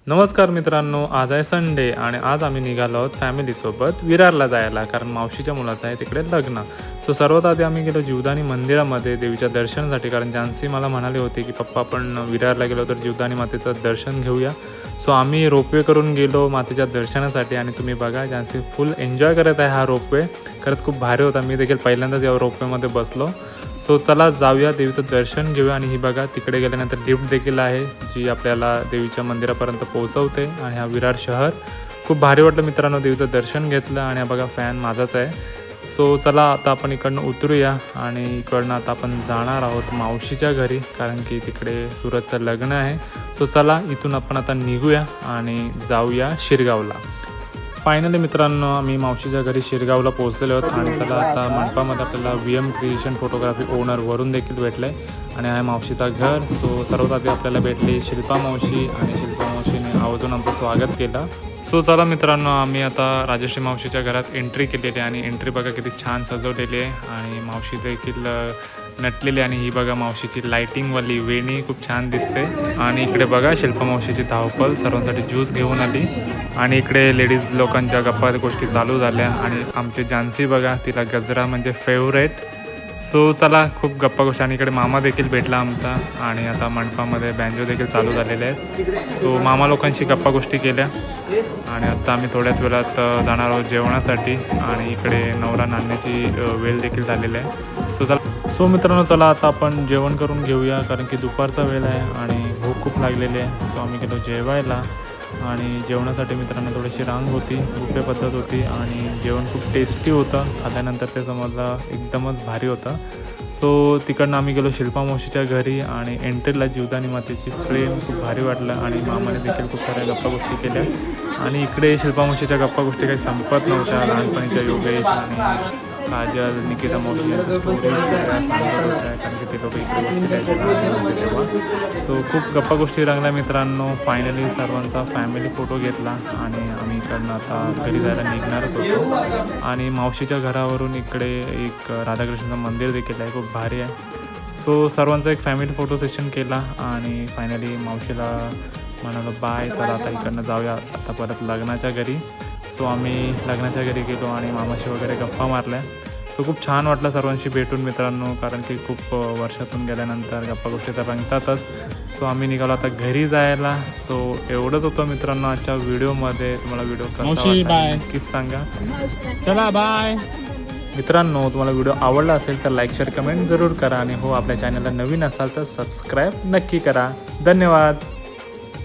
नमस्कार मित्रांनो, आज आहे संडे आणि आज आम्ही निघालो आहोत फॅमिलीसोबत विरारला जायला, कारण मावशीच्या मुलाचं आहे तिकडे लग्न. सो सर्वात आधी आम्ही गेलो जीवदानी मंदिरामध्ये देवीच्या दर्शनासाठी, कारण जानसी मला म्हणाले होते की पप्पा आपण विरारला गेलो तर जीवदानी मातेचं दर्शन घेऊया. सो आम्ही रोपवे करून गेलो मातेच्या दर्शनासाठी आणि तुम्ही बघा जानसी फुल एन्जॉय करत आहे हा रोपवे. खरंच खूप भारी होता, मी देखील पहिल्यांदाच या रोपवेमध्ये बसलो. सो चला जाऊया, देवीचं दर्शन घेऊया. आणि ही बघा तिकडे गेल्यानंतर लिफ्ट देखील आहे जी आपल्याला देवीच्या मंदिरापर्यंत पोहोचवते. आणि हा विरार शहर खूप भारी वाटलं मित्रांनो, देवीचं दर्शन घेतलं. आणि हा बघा फॅन माझाच आहे. सो चला आता आपण इकडनं उतरूया आणि इकडनं आता आपण जाणार आहोत मावशीच्या घरी, कारण की तिकडे सुरतचं लग्न आहे. सो चला इथून आपण आता निघूया आणि जाऊया शिरगावला. फायनली मित्रांनो आम्ही मावशीच्या घरी शिरगावला पोहोचलेलो आहोत. आणि त्याला आता मंडपामध्ये आपल्याला VM क्रिएशन फोटोग्राफी ओनर वरून देखील भेटलं आहे आणि आहे मावशीचा घर. सो सर्वात आधी आपल्याला भेटली शिल्पा मावशी आणि शिल्पा मावशीने आवर्जून आमचं स्वागत केलं. सो चला मित्रांनो आम्ही आता राजश्री मावशीच्या घरात एंट्री केलेली आहे आणि एंट्री बघा किती छान सजवलेली आहे आणि मावशी देखील नटलेली. आणि ही बघा मावशीची लाईटिंगवाली वेणी खूप छान दिसते. आणि इकडे बघा शिल्पा मावशीची धावपळ सर्वांसाठी ज्यूस घेऊन आली. आणि इकडे लेडीज लोकांच्या गप्पा गोष्टी चालू झाल्या. आणि आमची जानसी बघा, तिला गजरा म्हणजे फेवरेट. सो चला खूप गप्पा गोष्टी. आणि इकडे मामा देखील भेटला आमचा. आणि आता मंडपामध्ये बँजो देखील चालू झालेले आहेत. सो मामा लोकांशी गप्पा गोष्टी केल्या. आणि आता आम्ही थोड्याच वेळात जाणार आहोत जेवणासाठी. आणि इकडे नवरा नाण्याची वेळ देखील झालेली आहे. सो मित्रांनो चला आता आपण जेवण करून घेऊया, कारण की दुपारचा वेळ आहे आणि भूक खूप लागलेली आहे. सो आम्ही गेलो जेवायला. आणि जेवणासाठी मित्रांनो थोडीशी रांग होती, बुफे पद्धत होती आणि जेवण खूप टेस्टी होतं. खाल्ल्यानंतर ते समजलं एकदमच भारी होतं. सो तिकडनं आम्ही गेलो शिल्पा मावशीच्या घरी आणि एंट्रीला जीवदानी मातेची फ्रेम खूप भारी वाटलं. आणि मामाने देखील खूप साऱ्या गप्पा गोष्टी केल्या. आणि इकडे शिल्पा मावशीच्या गप्पा गोष्टी काही संपत नव्हत्या. लहानपणीच्या योगेश आणि काजल, निकिता मावशी यांच्या स्टोरीज सगळ्या सांगत होत्या, कारण की ते लोक इकडे बसले तेव्हा. सो खूप गप्पा गोष्टी रंगल्या मित्रांनो. फायनली सर्वांचा फॅमिली फोटो घेतला आणि आम्ही इकडनं आता घरी जायला निघणारच होतो. आणि मावशीच्या घरावरून इकडे एक राधाकृष्णाचं मंदिर देखील आहे, खूप भारी आहे. सो सर्वांचा एक फॅमिली फोटो सेशन केला आणि फायनली मावशीला म्हणालो बाय, चला आता इकडनं जाऊया आता परत लग्नाच्या घरी. सो आम्ही लग्नाच्या घरी गेलो आणि मामाशी वगैरे गप्पा मारल्या. सो खूप छान वाटलं सर्वांशी भेटून मित्रांनो, कारण की खूप वर्षातून गेल्यानंतर गप्पा गोष्टी तर रंगतातच. सो आम्ही निघालो आता घरी जायला. सो एवढंच होतं मित्रांनो आजच्या व्हिडिओमध्ये. तुम्हाला व्हिडिओ कसा वाटला नक्कीच सांगा. चला बाय मित्रांनो. तुम्हाला व्हिडिओ आवडला असेल तर लाईक शेअर कमेंट जरूर करा. आणि हो, आपल्या चॅनलला नवीन असाल तर सबस्क्राईब नक्की करा. धन्यवाद.